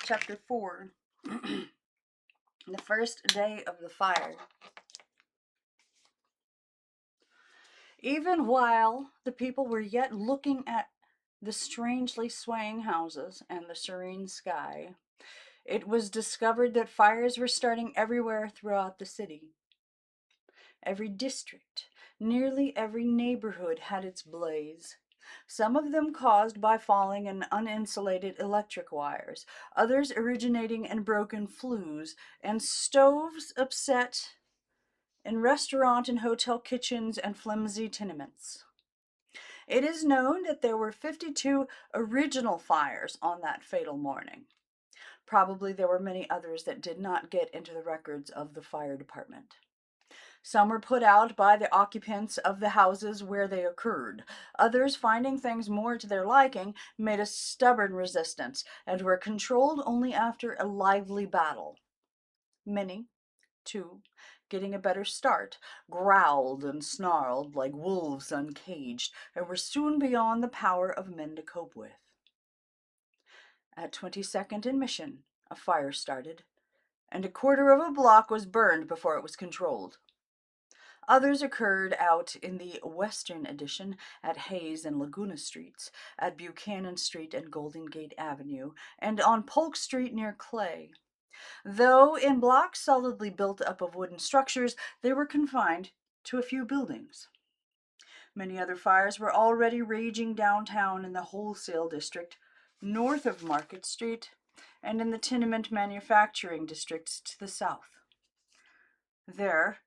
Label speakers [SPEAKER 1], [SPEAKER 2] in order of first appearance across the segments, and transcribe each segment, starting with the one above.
[SPEAKER 1] Chapter 4. The first day of the fire. Even while the people were yet looking at the strangely swaying houses and the serene sky, it was discovered that fires were starting everywhere throughout the city. Every district, nearly every neighborhood had its blaze. Some of them caused by falling and uninsulated electric wires, others originating in broken flues, and stoves upset in restaurant and hotel kitchens and flimsy tenements. It is known that there were 52 original fires on that fatal morning. Probably there were many others that did not get into the records of the fire department. Some were put out by the occupants of the houses where they occurred. Others, finding things more to their liking, made a stubborn resistance and were controlled only after a lively battle. Many, too, getting a better start, growled and snarled like wolves uncaged, and were soon beyond the power of men to cope with. At 22nd and Mission, a fire started, and a quarter of a block was burned before it was controlled. Others occurred out in the Western Addition at Hayes and Laguna Streets, at Buchanan Street and Golden Gate Avenue, and on Polk Street near Clay. Though in blocks solidly built up of wooden structures, they were confined to a few buildings. Many other fires were already raging downtown in the wholesale district, north of Market Street, and in the tenement manufacturing districts to the south. There,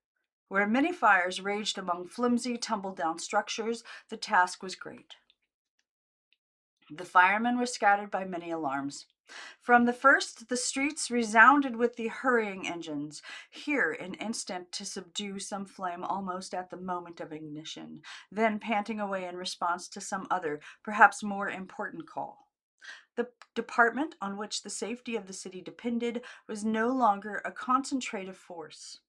[SPEAKER 1] where many fires raged among flimsy, tumble-down structures, the task was great. The firemen were scattered by many alarms. From the first, the streets resounded with the hurrying engines, here an instant to subdue some flame almost at the moment of ignition, then panting away in response to some other, perhaps more important call. The department on which the safety of the city depended was no longer a concentrative force.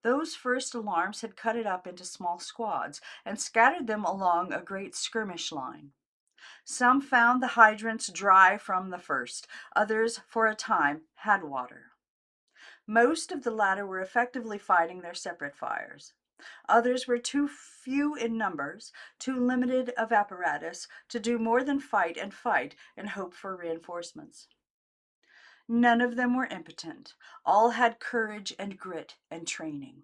[SPEAKER 1] Those first alarms had cut it up into small squads and scattered them along a great skirmish line. Some found the hydrants dry from the first, others, for a time, had water. Most of the latter were effectively fighting their separate fires. Others were too few in numbers, too limited of apparatus, to do more than fight and hope for reinforcements. None of them were impotent. All had courage and grit and training.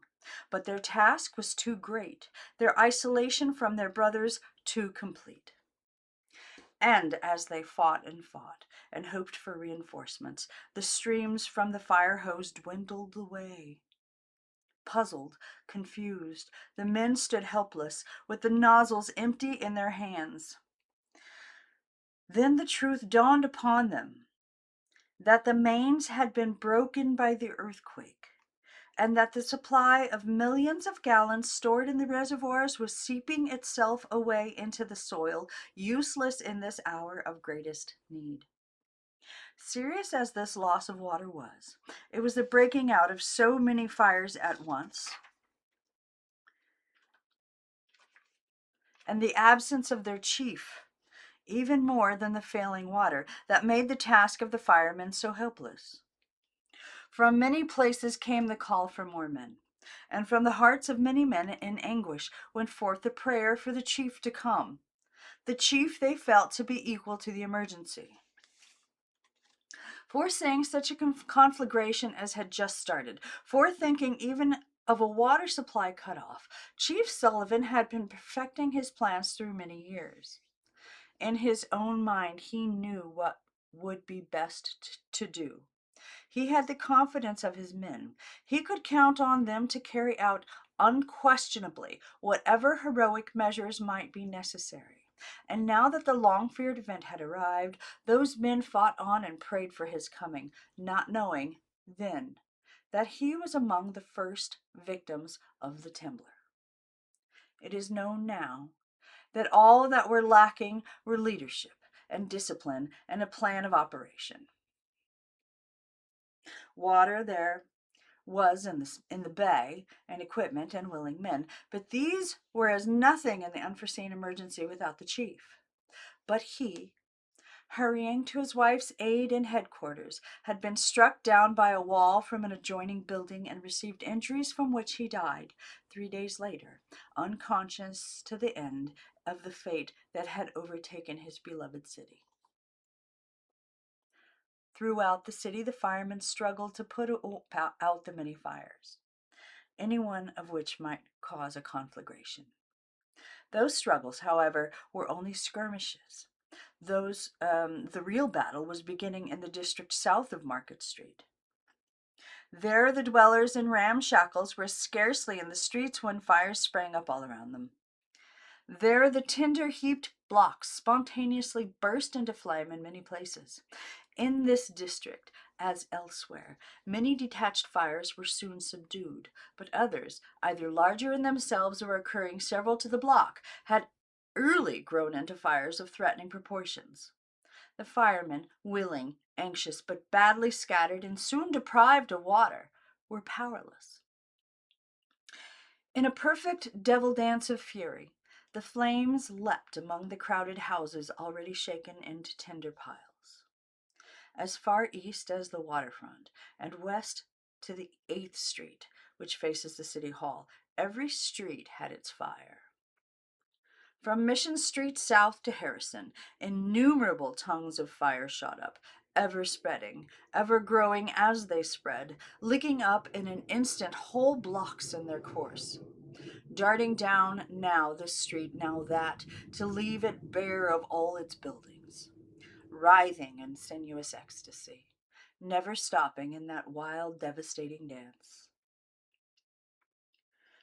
[SPEAKER 1] But their task was too great, their isolation from their brothers too complete. And as they fought and hoped for reinforcements, the streams from the fire hose dwindled away. Puzzled, confused, the men stood helpless, with the nozzles empty in their hands. Then the truth dawned upon them that the mains had been broken by the earthquake, and that the supply of millions of gallons stored in the reservoirs was seeping itself away into the soil, useless in this hour of greatest need. Serious as this loss of water was, it was the breaking out of so many fires at once, and the absence of their chief, even more than the failing water, that made the task of the firemen so hopeless. From many places came the call for more men, and from the hearts of many men in anguish went forth the prayer for the chief to come, the chief they felt to be equal to the emergency. Foreseeing such a conflagration as had just started, forethinking even of a water supply cut off, Chief Sullivan had been perfecting his plans through many years. In his own mind, he knew what would be best to do. He had the confidence of his men. He could count on them to carry out unquestionably whatever heroic measures might be necessary. And now that the long-feared event had arrived, those men fought on and prayed for his coming, not knowing then that he was among the first victims of the Temblor. It is known now that all that were lacking were leadership and discipline and a plan of operation. Water there was in the bay, and equipment and willing men, but these were as nothing in the unforeseen emergency without the chief. But he, hurrying to his wife's aid in headquarters, had been struck down by a wall from an adjoining building and received injuries from which he died 3 days later, unconscious to the end of the fate that had overtaken his beloved city. Throughout the city, the firemen struggled to put out the many fires, any one of which might cause a conflagration. Those struggles, however, were only skirmishes. The real battle was beginning in the district south of Market Street. There, the dwellers in ramshackles were scarcely in the streets when fires sprang up all around them. There, the tinder-heaped blocks spontaneously burst into flame in many places. In this district, as elsewhere, many detached fires were soon subdued, but others, either larger in themselves or occurring several to the block, had early grown into fires of threatening proportions. The firemen, willing, anxious, but badly scattered and soon deprived of water, were powerless. In a perfect devil dance of fury, the flames leapt among the crowded houses already shaken into tinder piles. As far east as the waterfront, and west to the 8th Street, which faces the City Hall, every street had its fire. From Mission Street south to Harrison, innumerable tongues of fire shot up, ever spreading, ever growing as they spread, licking up in an instant whole blocks in their course, darting down now this street, now that, to leave it bare of all its buildings, writhing in sinuous ecstasy, never stopping in that wild, devastating dance.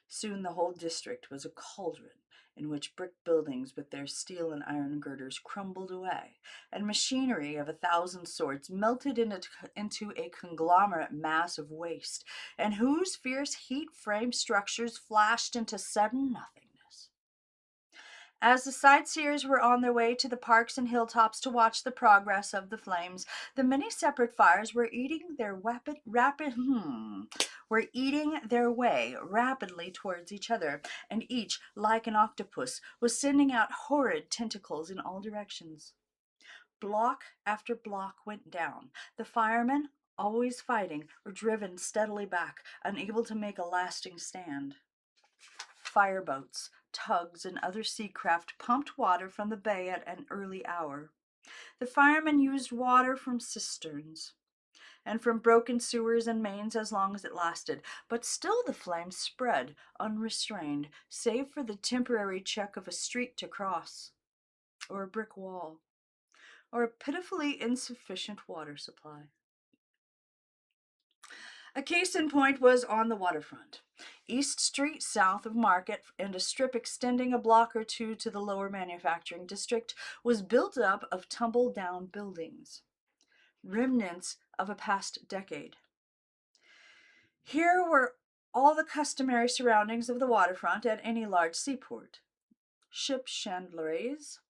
[SPEAKER 1] Soon the whole district was a cauldron in which brick buildings with their steel and iron girders crumbled away, and machinery of 1,000 sorts melted into a conglomerate mass of waste, and whose fierce heat-framed structures flashed into sudden nothingness. As the sightseers were on their way to the parks and hilltops to watch the progress of the flames, the many separate fires were eating their way rapidly towards each other, and each, like an octopus, was sending out horrid tentacles in all directions. Block after block went down. The firemen, always fighting, were driven steadily back, unable to make a lasting stand. Fireboats, tugs, and other sea craft pumped water from the bay at an early hour. The firemen used water from cisterns and from broken sewers and mains as long as it lasted, but still the flames spread unrestrained, save for the temporary check of a street to cross, or a brick wall, or a pitifully insufficient water supply. A case in point was on the waterfront. East Street, south of Market, and a strip extending a block or two to the lower manufacturing district, was built up of tumble-down buildings, remnants of a past decade. Here were all the customary surroundings of the waterfront at any large seaport: ship chandleries,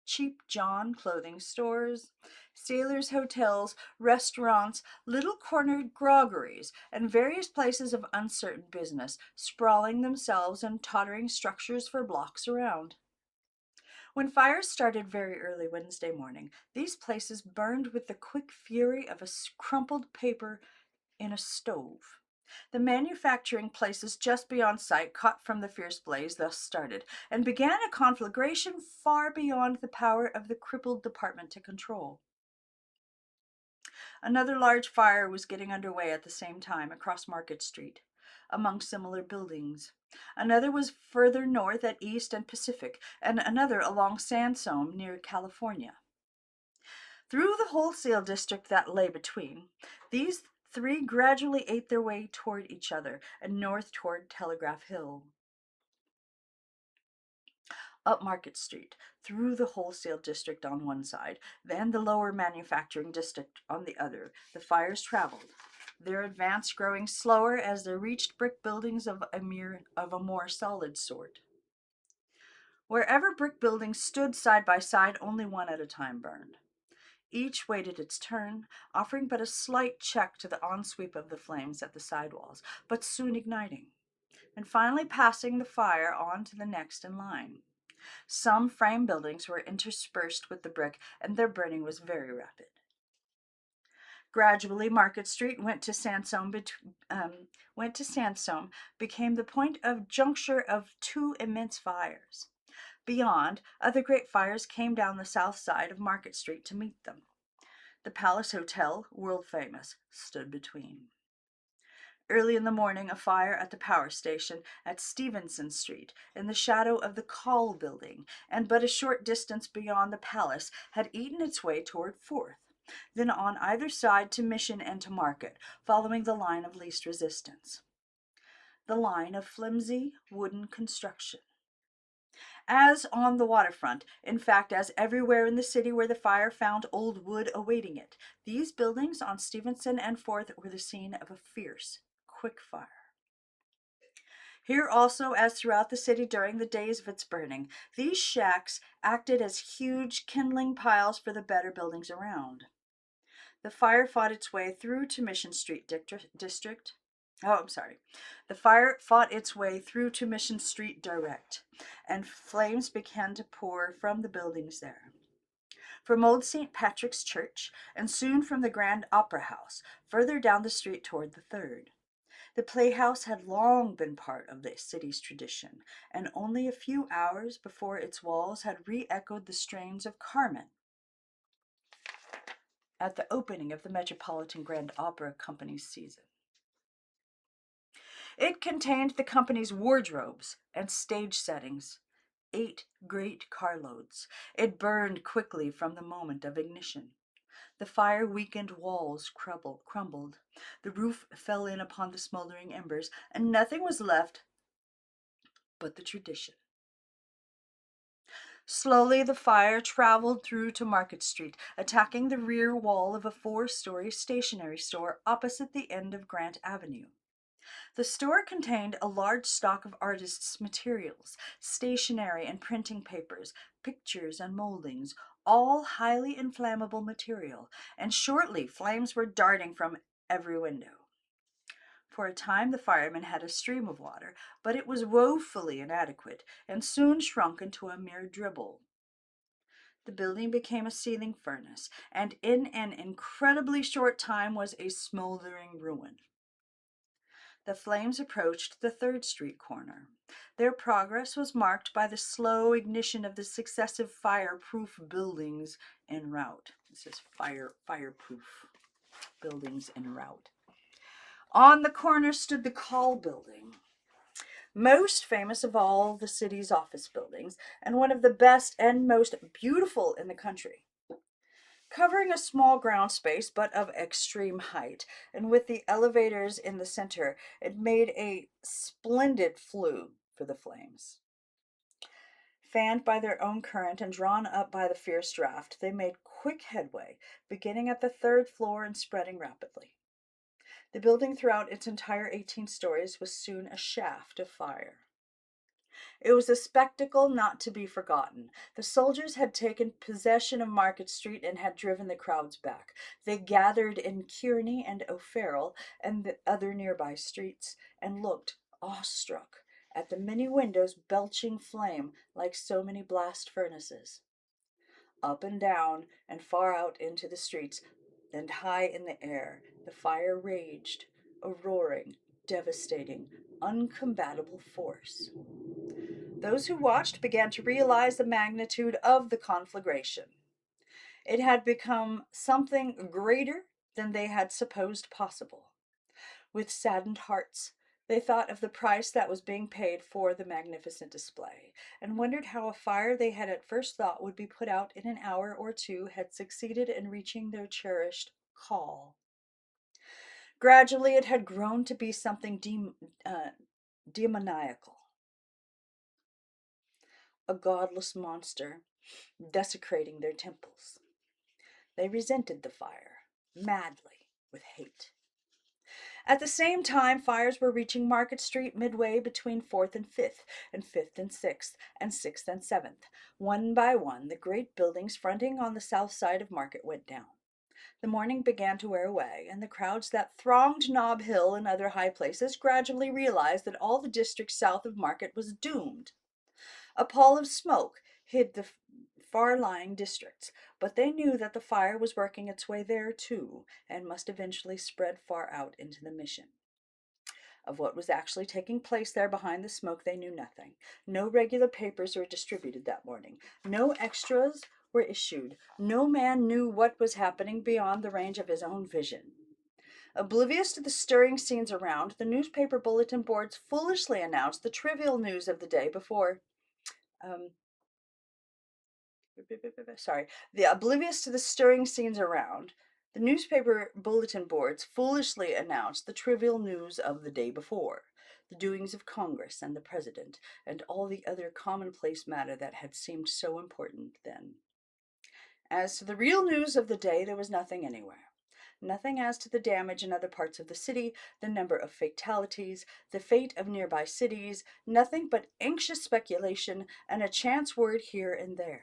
[SPEAKER 1] cheap John clothing stores, sailors' hotels, restaurants, little cornered groggeries, and various places of uncertain business, sprawling themselves in tottering structures for blocks around. When fires started very early Wednesday morning, these places burned with the quick fury of a crumpled paper in a stove. The manufacturing places just beyond sight caught from the fierce blaze thus started, and began a conflagration far beyond the power of the crippled department to control. Another large fire was getting under way at the same time across Market Street, among similar buildings. Another was further north at East and Pacific, and another along Sansome near California. Through the wholesale district that lay between, these three gradually ate their way toward each other, and north toward Telegraph Hill. Up Market Street, through the wholesale district on one side, then the lower manufacturing district on the other, the fires traveled, their advance growing slower as they reached brick buildings of a more solid sort. Wherever brick buildings stood side by side, only one at a time burned. Each waited its turn, offering but a slight check to the onsweep of the flames at the sidewalls, but soon igniting, and finally passing the fire on to the next in line. Some frame buildings were interspersed with the brick, and their burning was very rapid. Gradually, Market Street went to sandstone, became the point of juncture of two immense fires. Beyond, other great fires came down the south side of Market Street to meet them. The Palace Hotel, world famous, stood between. Early in the morning, a fire at the power station at Stevenson Street, in the shadow of the Call building, and but a short distance beyond the palace, had eaten its way toward Fourth, then on either side to Mission and to Market, following the line of least resistance. The line of flimsy wooden construction. As on the waterfront, in fact, as everywhere in the city where the fire found old wood awaiting it, these buildings on Stevenson and Fourth were the scene of a fierce, quick fire. Here also, as throughout the city during the days of its burning, these shacks acted as huge kindling piles for the better buildings around. The fire fought its way through to Mission Street district. Oh, I'm sorry. The fire fought its way through to Mission Street direct, and flames began to pour from the buildings there. From Old St. Patrick's Church, and soon from the Grand Opera House, further down the street toward the Third. The playhouse had long been part of the city's tradition, and only a few hours before its walls had re-echoed the strains of Carmen at the opening of the Metropolitan Grand Opera Company's season. It contained the company's wardrobes and stage settings, 8 great carloads. It burned quickly from the moment of ignition. The fire-weakened walls crumbled. The roof fell in upon the smoldering embers, and nothing was left but the tradition. Slowly the fire traveled through to Market Street, attacking the rear wall of a 4-story stationery store opposite the end of Grant Avenue. The store contained a large stock of artists' materials, stationery and printing papers, pictures and moldings, all highly inflammable material, and shortly flames were darting from every window. For a time the firemen had a stream of water, but it was woefully inadequate, and soon shrunk into a mere dribble. The building became a seething furnace, and in an incredibly short time was a smoldering ruin. The flames approached the 3rd Street corner. Their progress was marked by the slow ignition of the successive fireproof buildings en route. This is fireproof buildings en route. On the corner stood the Call building, most famous of all the city's office buildings, and one of the best and most beautiful in the country. Covering a small ground space but of extreme height, and with the elevators in the center, it made a splendid flue for the flames. Fanned by their own current and drawn up by the fierce draft, they made quick headway, beginning at the 3rd floor and spreading rapidly. The building throughout its entire 18 stories was soon a shaft of fire. It was a spectacle not to be forgotten. The soldiers had taken possession of Market Street and had driven the crowds back. They gathered in Kearny and O'Farrell and the other nearby streets and looked, awestruck, at the many windows belching flame like so many blast furnaces. Up and down and far out into the streets and high in the air, the fire raged, a roaring, devastating, uncombatible force. Those who watched began to realize the magnitude of the conflagration. It had become something greater than they had supposed possible. With saddened hearts, they thought of the price that was being paid for the magnificent display, and wondered how a fire they had at first thought would be put out in an hour or two had succeeded in reaching their cherished Call. Gradually, it had grown to be something demoniacal, a godless monster desecrating their temples. They resented the fire, madly, with hate. At the same time, fires were reaching Market Street midway between 4th and 5th, and 5th and 6th, and 6th and 7th. One by one, the great buildings fronting on the south side of Market went down. The morning began to wear away, and the crowds that thronged Nob Hill and other high places gradually realized that all the district south of Market was doomed. A pall of smoke hid the far-lying districts, but they knew that the fire was working its way there too, and must eventually spread far out into the mission. Of what was actually taking place there behind the smoke, they knew nothing. No regular papers were distributed that morning. No extras were issued. No man knew what was happening beyond the range of his own vision. Oblivious to the stirring scenes around, the newspaper bulletin boards foolishly announced the trivial news of the day before. Um, sorry, the oblivious to the stirring scenes around, the newspaper bulletin boards foolishly announced the trivial news of the day before, the doings of Congress and the President, and all the other commonplace matter that had seemed so important then. As to the real news of the day, there was nothing anywhere. Nothing as to the damage in other parts of the city, the number of fatalities, the fate of nearby cities, nothing but anxious speculation and a chance word here and there.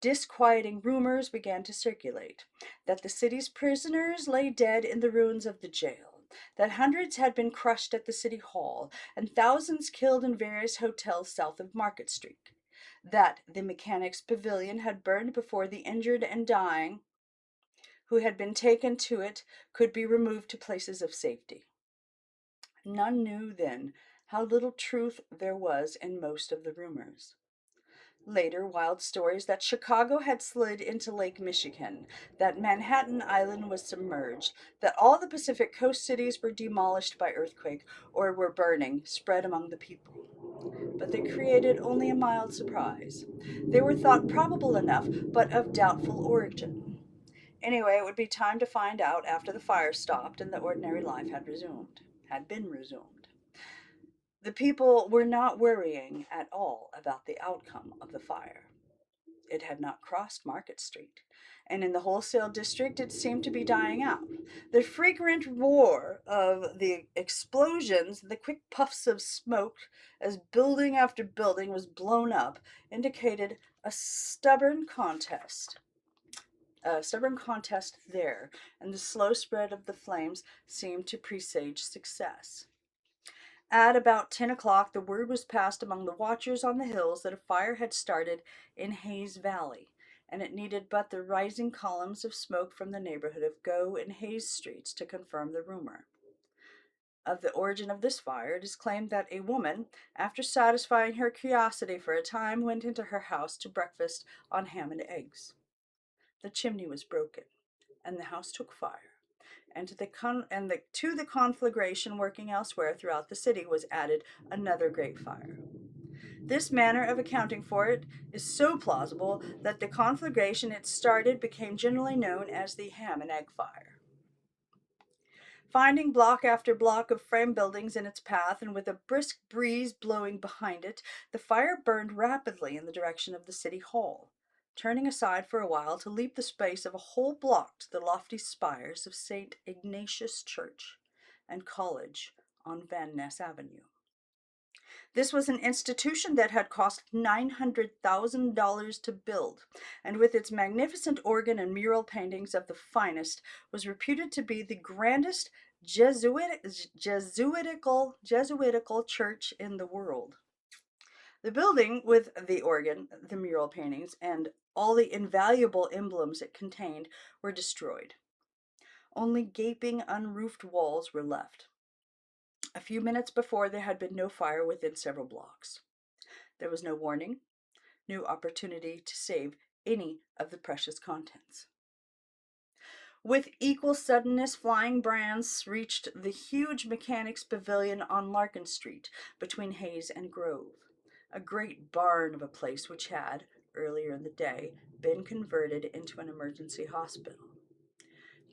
[SPEAKER 1] Disquieting rumors began to circulate that the city's prisoners lay dead in the ruins of the jail, that hundreds had been crushed at the city hall, and thousands killed in various hotels south of Market Street, that the mechanics' pavilion had burned before the injured and dying who had been taken to it could be removed to places of safety. None knew then how little truth there was in most of the rumors. Later, wild stories that Chicago had slid into Lake Michigan, that Manhattan Island was submerged, that all the Pacific Coast cities were demolished by earthquake or were burning, spread among the people. But they created only a mild surprise. They were thought probable enough, but of doubtful origin. Anyway, it would be time to find out after the fire stopped and the ordinary life had been resumed. The people were not worrying at all about the outcome of the fire. It had not crossed Market Street, and in the wholesale district it seemed to be dying out. The frequent roar of the explosions, the quick puffs of smoke as building after building was blown up, indicated a stubborn contest there, and the slow spread of the flames seemed to presage success. At about 10 o'clock, the word was passed among the watchers on the hills that a fire had started in Hayes Valley, and it needed but the rising columns of smoke from the neighborhood of Gough and Hayes streets to confirm the rumor. Of the origin of this fire, it is claimed that a woman, after satisfying her curiosity for a time, went into her house to breakfast on ham and eggs. The chimney was broken, and the house took fire. And to the conflagration working elsewhere throughout the city was added another great fire. This manner of accounting for it is so plausible that the conflagration it started became generally known as the ham and egg fire. Finding block after block of frame buildings in its path, and with a brisk breeze blowing behind it, the fire burned rapidly in the direction of the city hall, turning aside for a while to leap the space of a whole block to the lofty spires of St. Ignatius Church and College on Van Ness Avenue. This was an institution that had cost $900,000 to build, and with its magnificent organ and mural paintings of the finest, was reputed to be the grandest Jesuitical church in the world. The building, with the organ, the mural paintings, and all the invaluable emblems it contained, were destroyed. Only gaping, unroofed walls were left. A few minutes before, there had been no fire within several blocks. There was no warning, no opportunity to save any of the precious contents. With equal suddenness, flying brands reached the huge mechanics' pavilion on Larkin Street between Hayes and Grove, a great barn of a place which had, earlier in the day, been converted into an emergency hospital.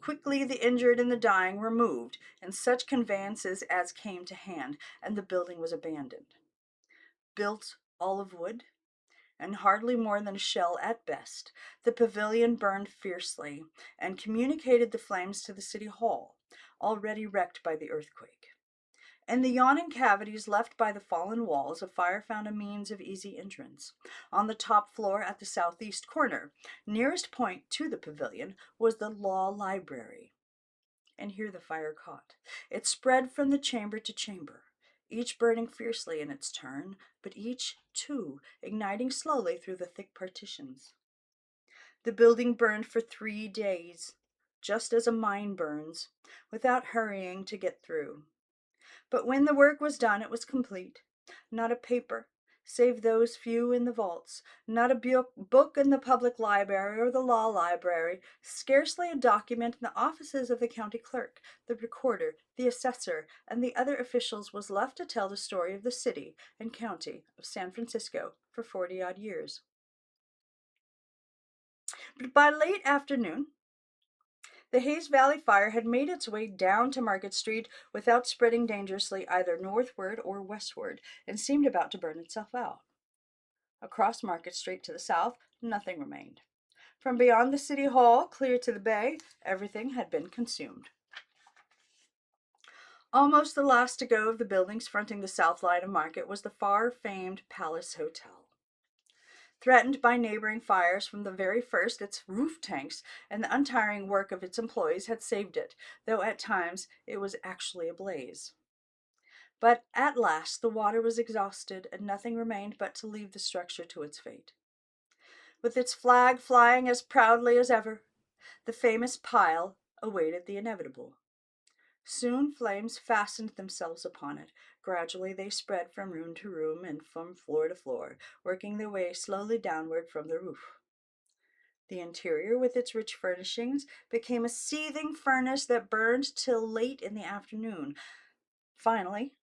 [SPEAKER 1] Quickly the injured and the dying were moved in such conveyances as came to hand, and the building was abandoned. Built all of wood, and hardly more than a shell at best, the pavilion burned fiercely, and communicated the flames to the city hall, already wrecked by the earthquake. In the yawning cavities left by the fallen walls, a fire found a means of easy entrance. On the top floor at the southeast corner, nearest point to the pavilion, was the law library. And here the fire caught. It spread from the chamber to chamber. each burning fiercely in its turn, but each, too, igniting slowly through the thick partitions. The building burned for 3 days, just as a mine burns, without hurrying to get through. But when the work was done, it was complete. Not a paper, save those few in the vaults, not a book in the public library or the law library, scarcely a document in the offices of the county clerk, the recorder, the assessor, and the other officials was left to tell the story of the city and county of San Francisco for 40-odd years. But by late afternoon, the Hayes Valley fire had made its way down to Market Street without spreading dangerously either northward or westward, and seemed about to burn itself out. Across Market Street to the south, nothing remained. From beyond the City Hall, clear to the bay, everything had been consumed. Almost the last to go of the buildings fronting the south line of Market was the far-famed Palace Hotel. Threatened by neighboring fires from the very first, its roof tanks and the untiring work of its employees had saved it, though at times it was actually ablaze. But at last the water was exhausted, and nothing remained but to leave the structure to its fate. With its flag flying as proudly as ever, the famous pile awaited the inevitable. Soon flames fastened themselves upon it. Gradually they spread from room to room and from floor to floor, working their way slowly downward from the roof. The interior, with its rich furnishings, became a seething furnace that burned till late in the afternoon. Finally,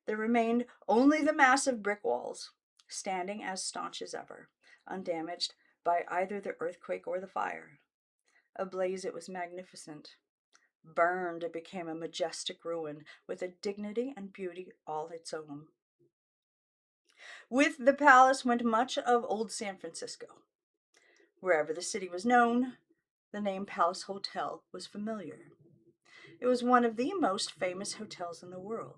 [SPEAKER 1] there remained only the massive brick walls, standing as staunch as ever, undamaged by either the earthquake or the fire. Ablaze, it was magnificent. Burned, it became a majestic ruin, with a dignity and beauty all its own. With the palace went much of old San Francisco. Wherever the city was known, the name Palace Hotel was familiar. It was one of the most famous hotels in the world.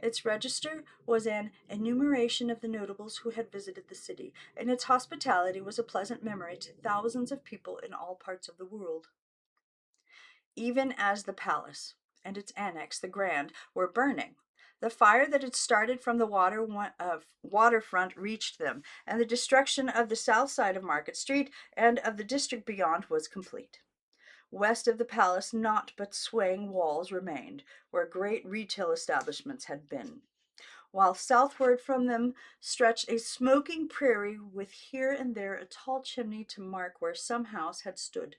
[SPEAKER 1] Its register was an enumeration of the notables who had visited the city, and its hospitality was a pleasant memory to thousands of people in all parts of the world. Even as the palace and its annex, the Grand, were burning, the fire that had started from the waterfront reached them, and the destruction of the south side of Market Street and of the district beyond was complete. West of the palace, naught but swaying walls remained, where great retail establishments had been, while southward from them stretched a smoking prairie with here and there a tall chimney to mark where some house had stood.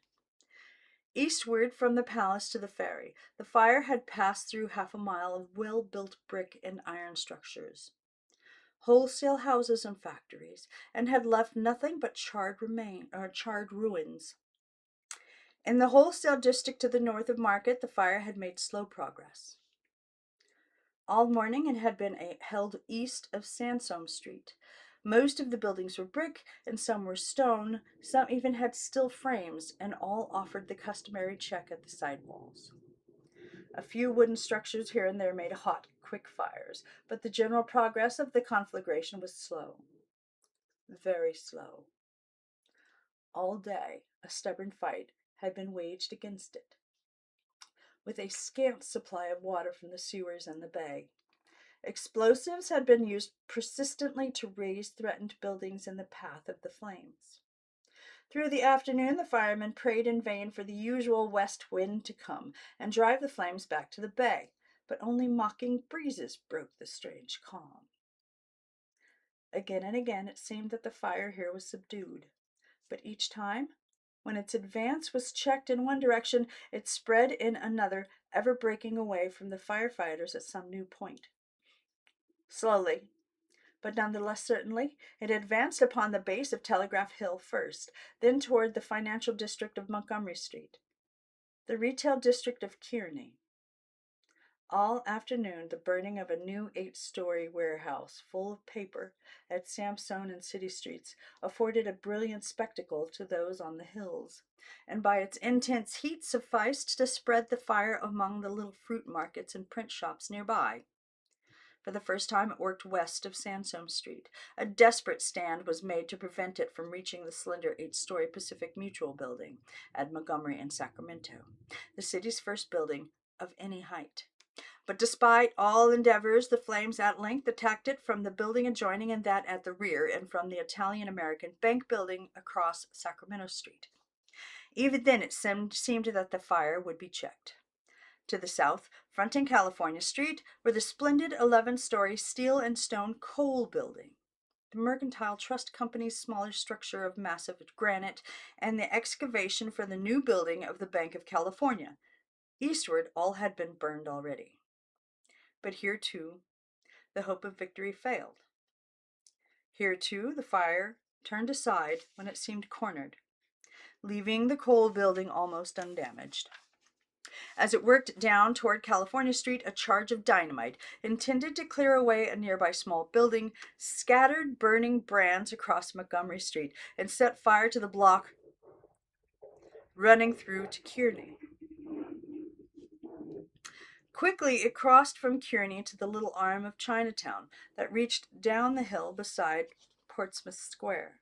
[SPEAKER 1] Eastward from the palace to the ferry, the fire had passed through half a mile of well-built brick and iron structures, wholesale houses and factories, and had left nothing but charred ruins. In the wholesale district to the north of Market, the fire had made slow progress. All morning it had been held east of Sansome Street. Most of the buildings were brick, and some were stone. Some even had steel frames, and all offered the customary check at the side walls. A few wooden structures here and there made hot, quick fires, but the general progress of the conflagration was slow. Very slow. All day a stubborn fight had been waged against it, with a scant supply of water from the sewers and the bay. Explosives had been used persistently to raise threatened buildings in the path of the flames. Through the afternoon, the firemen prayed in vain for the usual west wind to come and drive the flames back to the bay, but only mocking breezes broke the strange calm. Again and again it seemed that the fire here was subdued, but each time, when its advance was checked in one direction, it spread in another, ever breaking away from the firefighters at some new point. Slowly, but none the less certainly, it advanced upon the base of Telegraph Hill first, then toward the financial district of Montgomery Street, the retail district of Kearny. All afternoon, the burning of a new 8-story warehouse full of paper at Sampson and City Streets afforded a brilliant spectacle to those on the hills, and by its intense heat sufficed to spread the fire among the little fruit markets and print shops nearby. For the first time it worked west of Sansome Street. A desperate stand was made to prevent it from reaching the slender 8-story Pacific Mutual building at Montgomery and Sacramento, the city's first building of any height. But despite all endeavors, the flames at length attacked it from the building adjoining and that at the rear, and from the Italian American Bank building across Sacramento Street. Even then, it seemed that the fire would be checked. To the south, fronting California Street, were the splendid 11-story steel and stone coal building, the Mercantile Trust Company's smaller structure of massive granite, and the excavation for the new building of the Bank of California. Eastward, all had been burned already. But here, too, the hope of victory failed. Here, too, the fire turned aside when it seemed cornered, leaving the coal building almost undamaged. As it worked down toward California Street, a charge of dynamite, intended to clear away a nearby small building, scattered burning brands across Montgomery Street and set fire to the block running through to Kearny. Quickly, it crossed from Kearny to the little arm of Chinatown that reached down the hill beside Portsmouth Square.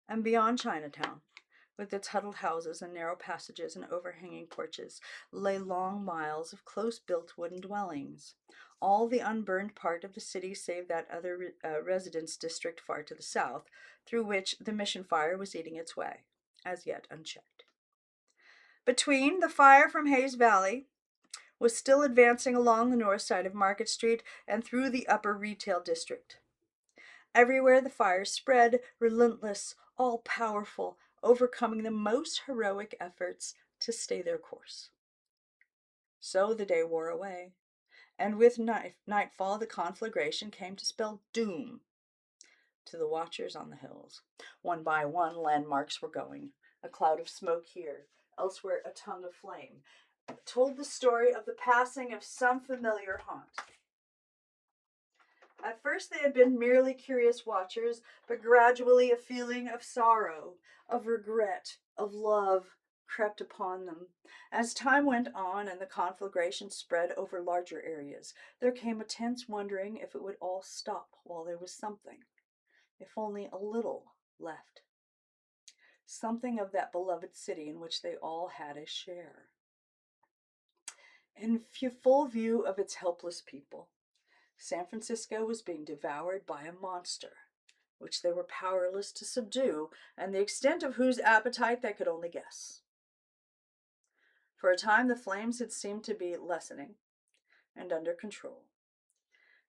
[SPEAKER 1] And beyond Chinatown, with its huddled houses and narrow passages and overhanging porches, lay long miles of close-built wooden dwellings, all the unburned part of the city save that other residence district far to the south, through which the mission fire was eating its way, as yet unchecked. Between, the fire from Hayes Valley was still advancing along the north side of Market Street and through the upper retail district. Everywhere the fire spread, relentless, all-powerful, overcoming the most heroic efforts to stay their course. So the day wore away, and with nightfall the conflagration came to spell doom to the watchers on the hills. One by one, landmarks were going. A cloud of smoke here, elsewhere a tongue of flame, told the story of the passing of some familiar haunt. At first they had been merely curious watchers, but gradually a feeling of sorrow, of regret, of love crept upon them. As time went on and the conflagration spread over larger areas, there came a tense wondering if it would all stop while there was something, if only a little, left. Something of that beloved city in which they all had a share. In full view of its helpless people, San Francisco was being devoured by a monster, which they were powerless to subdue, and the extent of whose appetite they could only guess. For a time the flames had seemed to be lessening and under control.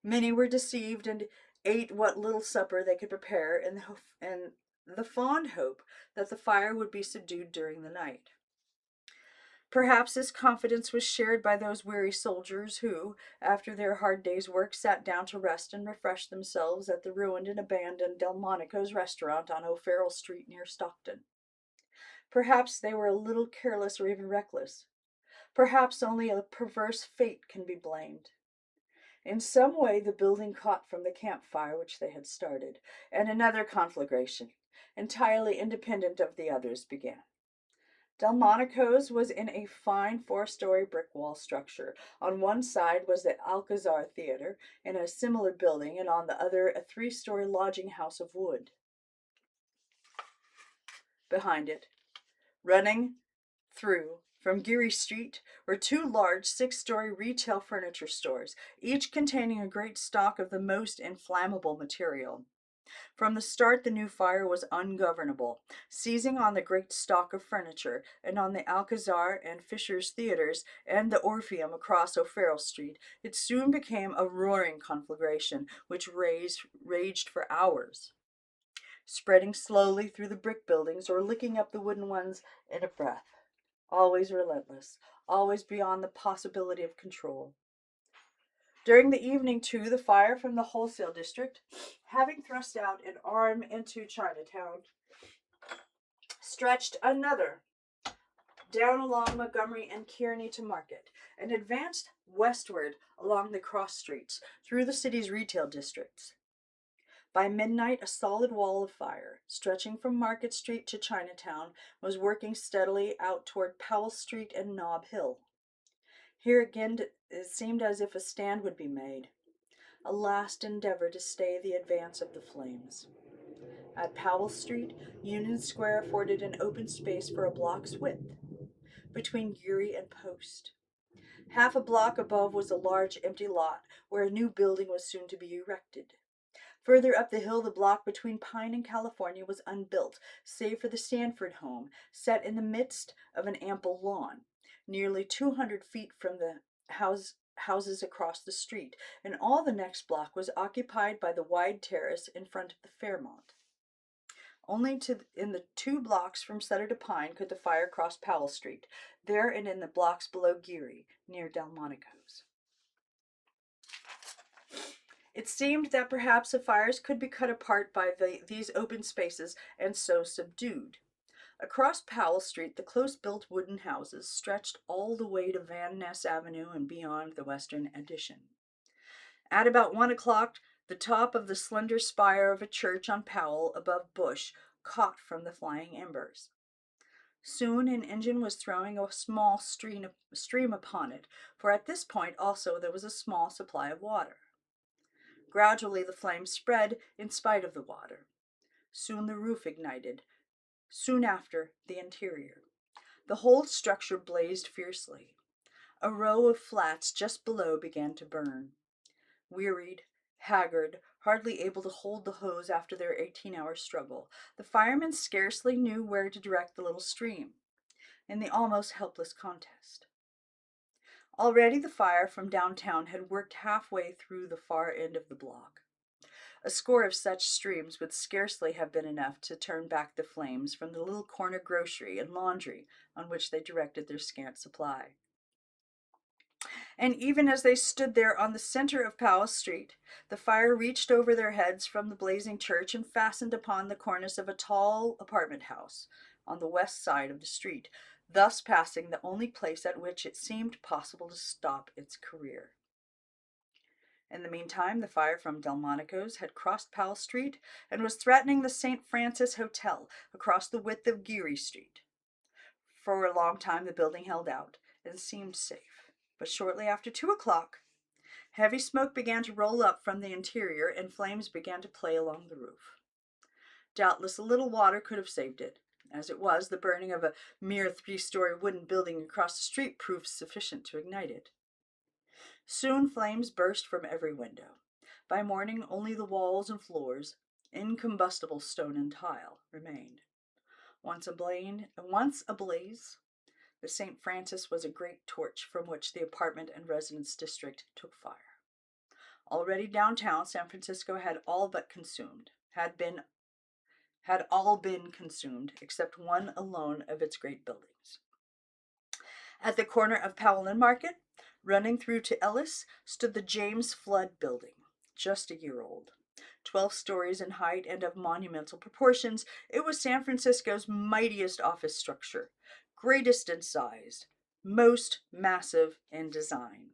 [SPEAKER 1] Many were deceived and ate what little supper they could prepare in the fond hope that the fire would be subdued during the night. Perhaps this confidence was shared by those weary soldiers who, after their hard day's work, sat down to rest and refresh themselves at the ruined and abandoned Delmonico's restaurant on O'Farrell Street near Stockton. Perhaps they were a little careless or even reckless. Perhaps only a perverse fate can be blamed. In some way the building caught from the campfire which they had started, and another conflagration, entirely independent of the others, began. Delmonico's was in a fine 4-story brick wall structure. On one side was the Alcazar Theater in a similar building, and on the other a 3-story lodging house of wood. Behind it, running through from Geary Street, were 2 large 6-story retail furniture stores, each containing a great stock of the most inflammable material. From the start, the new fire was ungovernable, seizing on the great stock of furniture, and on the Alcazar and Fisher's theaters, and the Orpheum across O'Farrell Street. It soon became a roaring conflagration, which raged for hours, spreading slowly through the brick buildings or licking up the wooden ones in a breath, always relentless, always beyond the possibility of control. During the evening, too, the fire from the wholesale district, having thrust out an arm into Chinatown, stretched another down along Montgomery and Kearny to Market, and advanced westward along the cross streets through the city's retail districts. By midnight, a solid wall of fire, stretching from Market Street to Chinatown, was working steadily out toward Powell Street and Nob Hill. Here again it seemed as if a stand would be made, a last endeavor to stay the advance of the flames. At Powell Street, Union Square afforded an open space for a block's width, between Geary and Post. Half a block above was a large empty lot where a new building was soon to be erected. Further up the hill, the block between Pine and California was unbuilt, save for the Stanford home, set in the midst of an ample lawn, nearly 200 feet from the houses across the street, and all the next block was occupied by the wide terrace in front of the Fairmont. Only in the 2 blocks from Sutter to Pine could the fire cross Powell Street, there and in the blocks below Geary, near Delmonico's. It seemed that perhaps the fires could be cut apart by these open spaces and so subdued. Across Powell Street, the close-built wooden houses stretched all the way to Van Ness Avenue and beyond the western addition. At about 1 o'clock, the top of the slender spire of a church on Powell above Bush caught from the flying embers. Soon an engine was throwing a small stream upon it, for at this point also there was a small supply of water. Gradually the flames spread in spite of the water. Soon the roof ignited, soon after the interior. The whole structure blazed fiercely. A row of flats just below began to burn. Wearied, haggard, hardly able to hold the hose after their 18-hour struggle, the firemen scarcely knew where to direct the little stream in the almost helpless contest. Already the fire from downtown had worked halfway through the far end of the block. A score of such streams would scarcely have been enough to turn back the flames from the little corner grocery and laundry on which they directed their scant supply. And even as they stood there on the center of Powell Street, the fire reached over their heads from the blazing church and fastened upon the cornice of a tall apartment house on the west side of the street, thus passing the only place at which it seemed possible to stop its career. In the meantime, the fire from Delmonico's had crossed Powell Street and was threatening the St. Francis Hotel across the width of Geary Street. For a long time the building held out and seemed safe, but shortly after 2 o'clock, heavy smoke began to roll up from the interior and flames began to play along the roof. Doubtless a little water could have saved it. As it was, the burning of a mere 3-story wooden building across the street proved sufficient to ignite it. Soon flames burst from every window. By morning only the walls and floors, incombustible stone and tile, remained. Once ablaze, the St. Francis was a great torch from which the apartment and residence district took fire. Already downtown, San Francisco had all but consumed, had all been consumed, except one alone of its great buildings. At the corner of Powell and Market, running through to Ellis, stood the James Flood Building, just a year old. 12 stories in height and of monumental proportions, it was San Francisco's mightiest office structure, greatest in size, most massive in design.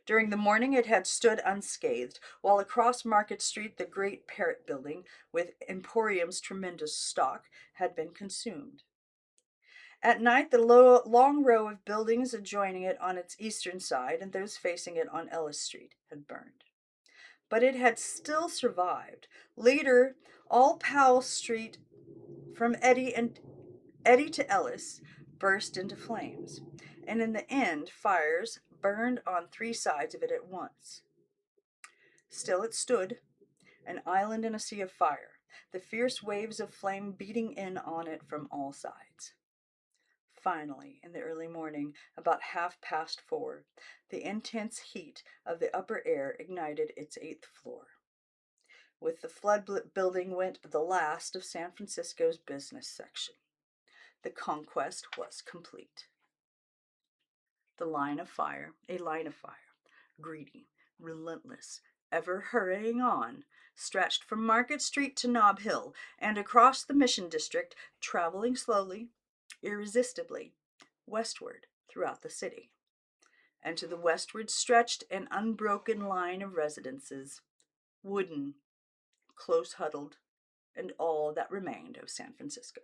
[SPEAKER 1] During the morning it had stood unscathed, while across Market Street the great Parrot Building, with Emporium's tremendous stock, had been consumed. At night, the long row of buildings adjoining it on its eastern side and those facing it on Ellis Street had burned. But it had still survived. Later, all Powell Street from Eddy to Ellis burst into flames, and in the end, fires burned on 3 sides of it at once. Still it stood, an island in a sea of fire, the fierce waves of flame beating in on it from all sides. Finally, in the early morning, about 4:30, the intense heat of the upper air ignited its 8th floor. With the Flood Building went the last of San Francisco's business section. The conquest was complete. A line of fire, greedy, relentless, ever hurrying on, stretched from Market Street to Nob Hill and across the Mission District, traveling slowly, irresistibly, westward throughout the city. And to the westward stretched an unbroken line of residences, wooden, close huddled, and all that remained of San Francisco.